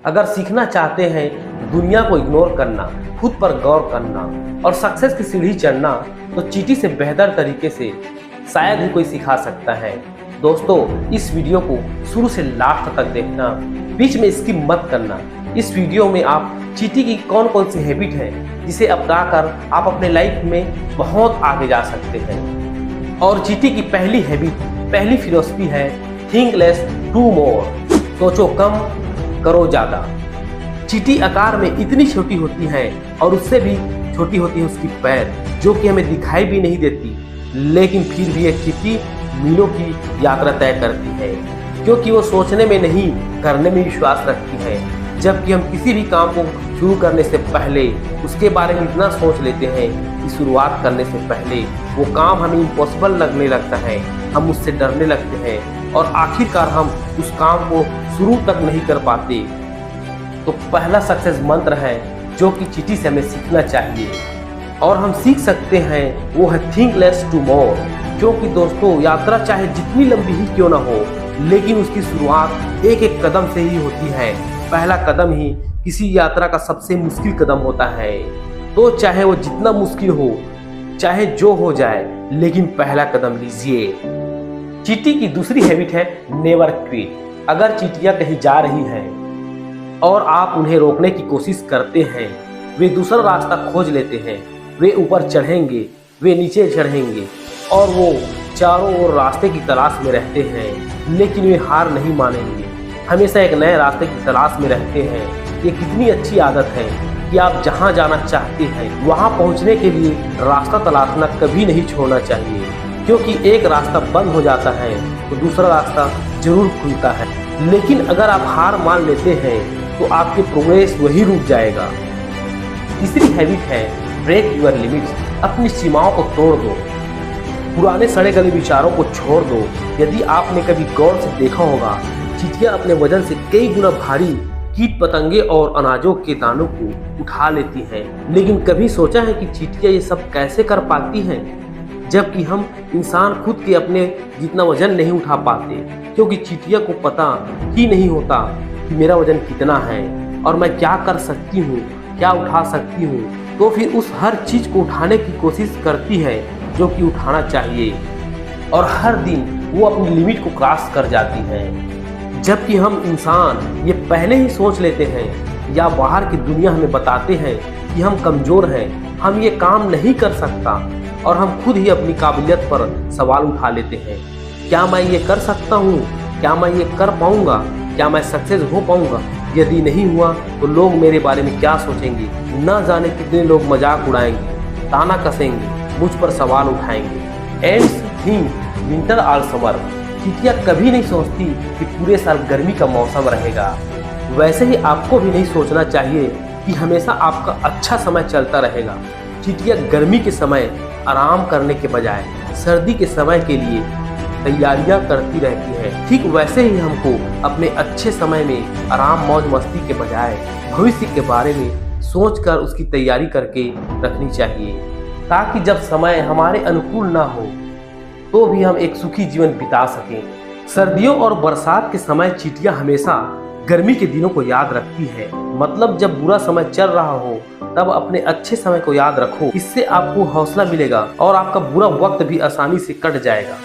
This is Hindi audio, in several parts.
अगर सीखना चाहते हैं दुनिया को इग्नोर करना, खुद पर गौर करना और सक्सेस की सीढ़ी चढ़ना, तो चींटी से बेहतर तरीके से शायद ही कोई सिखा सकता है। दोस्तों, इस वीडियो को शुरू से लास्ट तक देखना, बीच में स्किप मत करना। इस वीडियो में आप चींटी की कौन कौन सी हैबिट है जिसे अपनाकर आप अपने लाइफ में बहुत आगे जा सकते हैं। और चींटी की पहली हैबिट, पहली फिलॉसफी है थिंक लेस डू मोर। सोचो कम, करो ज़्यादा। चींटी आकार में इतनी छोटी होती है और उससे भी छोटी होती है उसकी पैर, जो कि हमें दिखाई भी नहीं देती, लेकिन फिर भी एक चींटी मीलों की यात्रा तय करती है, क्योंकि वो सोचने में नहीं करने में विश्वास रखती है। जबकि हम किसी भी काम को शुरू करने से पहले उसके बारे में इतना सोच लेते हैं कि शुरुआत करने से पहले वो काम हमें इम्पॉसिबल लगने लगता है, हम उससे डरने लगते हैं और आखिरकार हम उस काम को शुरू तक नहीं कर पाते। तो पहला सक्सेस मंत्र है जो कि चींटी से हमें सीखना चाहिए और हम सीख सकते हैं, वो है थिंक लेस टू मोर। क्योंकि दोस्तों, यात्रा चाहे जितनी लंबी ही क्यों ना हो, लेकिन उसकी शुरुआत एक एक कदम से ही होती है। पहला कदम ही किसी यात्रा का सबसे मुश्किल कदम होता है। तो चाहे वो जितना मुश्किल हो, चाहे जो हो जाए, लेकिन पहला कदम लीजिए। चींटी की दूसरी हैबिट है नेवर क्विट। अगर चींटियां कहीं जा रही हैं और आप उन्हें रोकने की कोशिश करते हैं, वे दूसरा रास्ता खोज लेते हैं। वे ऊपर चढ़ेंगे, वे नीचे चढ़ेंगे और वो चारों ओर रास्ते की तलाश में रहते हैं, लेकिन वे हार नहीं मानेंगे। हमेशा एक नए रास्ते की तलाश में रहते हैं। ये कितनी अच्छी आदत है कि आप जहाँ जाना चाहते हैं वहाँ पहुँचने के लिए रास्ता तलाशना कभी नहीं छोड़ना चाहिए, क्योंकि एक रास्ता बंद हो जाता है तो दूसरा रास्ता जरूर खुलता है। लेकिन अगर आप हार मान लेते हैं तो आपके प्रोग्रेस वही रुक जाएगा। तीसरी हैबिट है ब्रेक योर लिमिट्स। अपनी सीमाओं को तोड़ दो, पुराने सड़े गले विचारों को छोड़ दो। यदि आपने कभी गौर से देखा होगा, चींटियां अपने वजन से कई गुना भारी कीट पतंगे और अनाजों के दानों को उठा लेती हैं, लेकिन कभी सोचा है कि चींटियां ये सब कैसे कर पाती हैं, जबकि हम इंसान खुद के अपने जितना वजन नहीं उठा पाते, क्योंकि चींटियां को पता ही नहीं होता कि मेरा वजन कितना है और मैं क्या कर सकती हूँ, क्या उठा सकती हूँ। तो फिर उस हर चीज़ को उठाने की कोशिश करती है जो कि उठाना चाहिए, और हर दिन वो अपनी लिमिट को क्रॉस कर जाती है। जबकि हम इंसान ये पहले ही सोच लेते हैं या बाहर की दुनिया हमें बताते हैं कि हम कमज़ोर हैं, हम ये काम नहीं कर सकता, और हम खुद ही अपनी काबिलियत पर सवाल उठा लेते हैं। क्या मैं ये कर सकता हूँ? क्या मैं ये कर पाऊँगा? क्या मैं सक्सेस हो पाऊँगा? यदि नहीं हुआ तो लोग मेरे बारे में क्या सोचेंगे? न जाने कितने लोग मजाक उड़ाएंगे, ताना कसेंगे, मुझ पर सवाल उठाएंगे। Ends think winter all summer. चींटियां कभी नहीं सोचती कि पूरे साल गर्मी का मौसम रहेगा। वैसे ही आपको भी नहीं सोचना चाहिए कि हमेशा आपका अच्छा समय चलता रहेगा। चींटियां गर्मी के समय आराम करने के बजाय सर्दी के समय के लिए तैयारियां करती रहती हैं। ठीक वैसे ही हमको अपने अच्छे समय में आराम मौज मस्ती के बजाय भविष्य के बारे में सोचकर उसकी तैयारी करके रखनी चाहिए, ताकि जब समय हमारे अनुकूल ना हो तो भी हम एक सुखी जीवन बिता सकें। सर्दियों और बरसात के समय चींटियां हमेशा गर्मी के दिनों को याद रखती है। मतलब जब बुरा समय चल रहा हो तब अपने अच्छे समय को याद रखो। इससे आपको हौसला मिलेगा और आपका बुरा वक्त भी आसानी से कट जाएगा।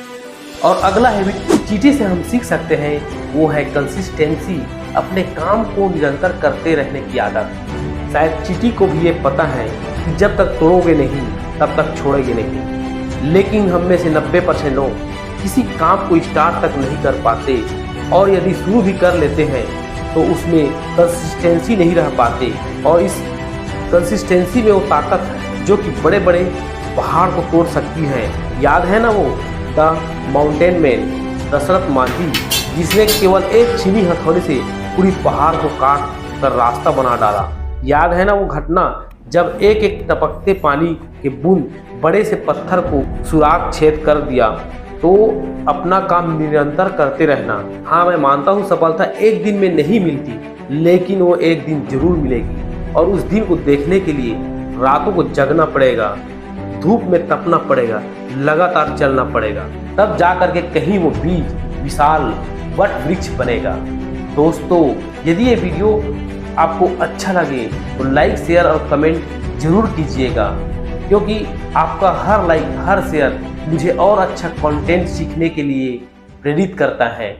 और अगला हैबिट चींटी से हम सीख सकते हैं, वो है कंसिस्टेंसी। अपने काम को निरंतर करते रहने की आदत। शायद चींटी को भी ये पता है कि जब तक तोड़ोगे नहीं तब तक छोड़ोगे नहीं, लेकिन हम में से 90% लोग किसी काम को स्टार्ट तक नहीं कर पाते, और यदि शुरू भी कर लेते हैं तो उसमें कंसिस्टेंसी नहीं रह पाते। और इस कंसिस्टेंसी में वो ताकत है जो कि बड़े बड़े पहाड़ को तोड़ सकती है। याद है ना वो the mountain man, Dashrath Manjhi, जिसने केवल एक छीनी हथौड़े से पूरी पहाड़ को काट कर रास्ता बना डाला। याद है ना वो घटना जब एक एक टपकते पानी के बूंद बड़े से पत्थर को सुराख छेद कर दिया। तो अपना काम निरंतर करते रहना। हाँ, मैं मानता हूँ सफलता एक दिन में नहीं मिलती, लेकिन वो एक दिन जरूर मिलेगी, और उस दिन को देखने के लिए रातों को जगना पड़ेगा, धूप में तपना पड़ेगा, लगातार चलना पड़ेगा, तब जा करके कहीं वो बीज विशाल वट वृक्ष बनेगा। दोस्तों, यदि ये वीडियो आपको अच्छा लगे तो लाइक, शेयर और कमेंट जरूर कीजिएगा, क्योंकि आपका हर लाइक, हर शेयर मुझे और अच्छा कंटेंट सीखने के लिए प्रेरित करता है।